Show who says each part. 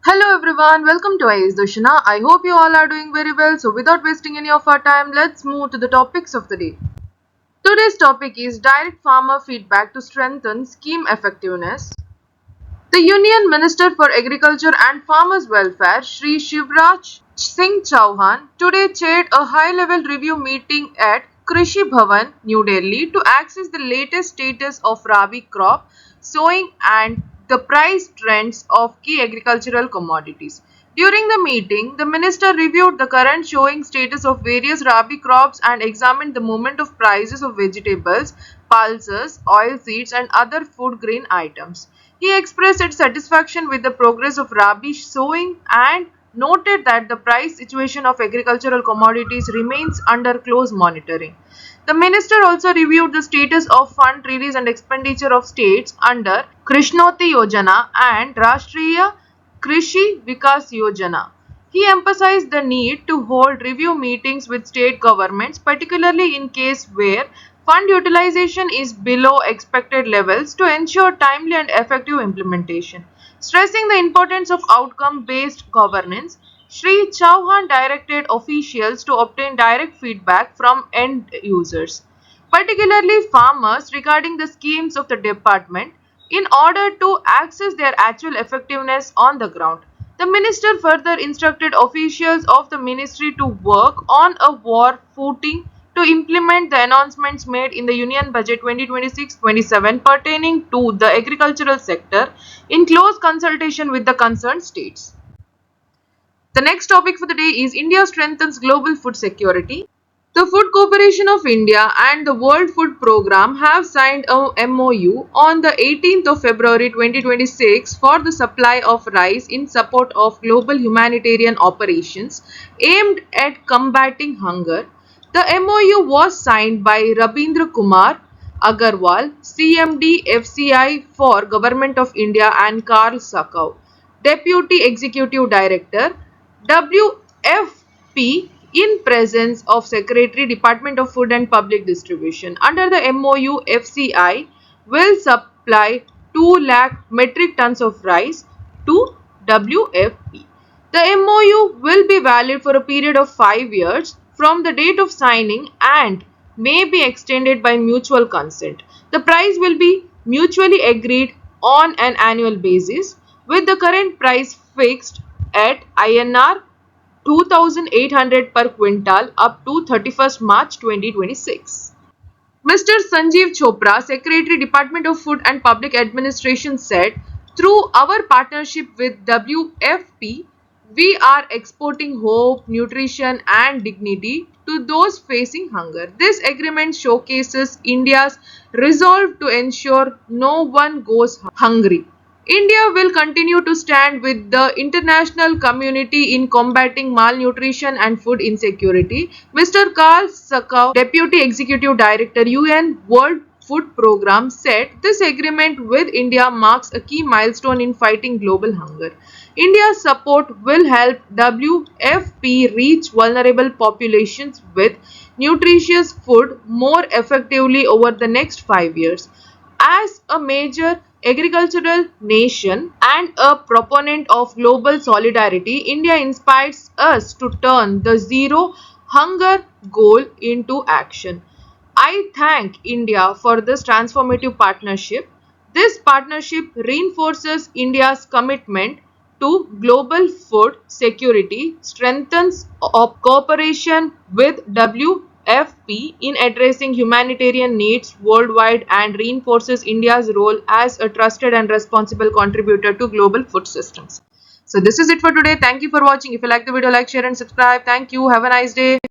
Speaker 1: Hello everyone, welcome to IAS Doshana. I hope you all are doing very well. So without wasting any of our time, let's move to the topics of the day. Today's topic is direct farmer feedback to strengthen scheme effectiveness. The Union Minister for Agriculture and Farmers Welfare, Shri Shivraj Singh Chauhan, today chaired a high-level review meeting at Krishi Bhavan, New Delhi to access the latest status of Rabi crop sowing and the price trends of key agricultural commodities. During the meeting, the minister reviewed the current sowing status of various Rabi crops and examined the movement of prices of vegetables, pulses, oilseeds and other food grain items. He expressed its satisfaction with the progress of Rabi sowing and noted that the price situation of agricultural commodities remains under close monitoring. The minister also reviewed the status of fund release and expenditure of states under Krishnoti Yojana and Rashtriya Krishi Vikas Yojana. He emphasized the need to hold review meetings with state governments, particularly in case where fund utilization is below expected levels to ensure timely and effective implementation. Stressing the importance of outcome-based governance, Sri Chauhan directed officials to obtain direct feedback from end users, particularly farmers, regarding the schemes of the department in order to access their actual effectiveness on the ground. The minister further instructed officials of the ministry to work on a war footing to implement the announcements made in the Union Budget 2026-27 pertaining to the agricultural sector in close consultation with the concerned states. The next topic for the day is India strengthens global food security. The Food Corporation of India and the World Food Programme have signed a MOU on the 18th of February 2026 for the supply of rice in support of global humanitarian operations aimed at combating hunger. The MOU was signed by Rabindra Kumar Agarwal, CMD FCI for Government of India, and Karl Sakau, Deputy Executive Director, WFP, in presence of Secretary, Department of Food and Public Distribution. Under the MOU, FCI will supply 2 lakh metric tons of rice to WFP. The MOU will be valid for a period of 5 years from the date of signing and may be extended by mutual consent. The price will be mutually agreed on an annual basis, with the current price fixed at INR 2,800 per quintal up to 31st March 2026. Mr. Sanjeev Chopra, Secretary, Department of Food and Public Administration, said, "Through our partnership with WFP, we are exporting hope, nutrition and dignity to those facing hunger. This agreement showcases India's resolve to ensure no one goes hungry. India will continue to stand with the international community in combating malnutrition and food insecurity." Mr. Karl Sakau, Deputy Executive Director, UN World Food Programme, said this agreement with India marks a key milestone in fighting global hunger. India's support will help WFP reach vulnerable populations with nutritious food more effectively over the next 5 years. As a major agricultural nation and a proponent of global solidarity, India inspires us to turn the zero hunger goal into action. I thank India for this transformative partnership. This partnership reinforces India's commitment to global food security, strengthens cooperation with WFP in addressing humanitarian needs worldwide, and reinforces India's role as a trusted and responsible contributor to global food systems. So this is it for today. Thank you for watching. If you like the video, like, share and subscribe. Thank you. Have a nice day.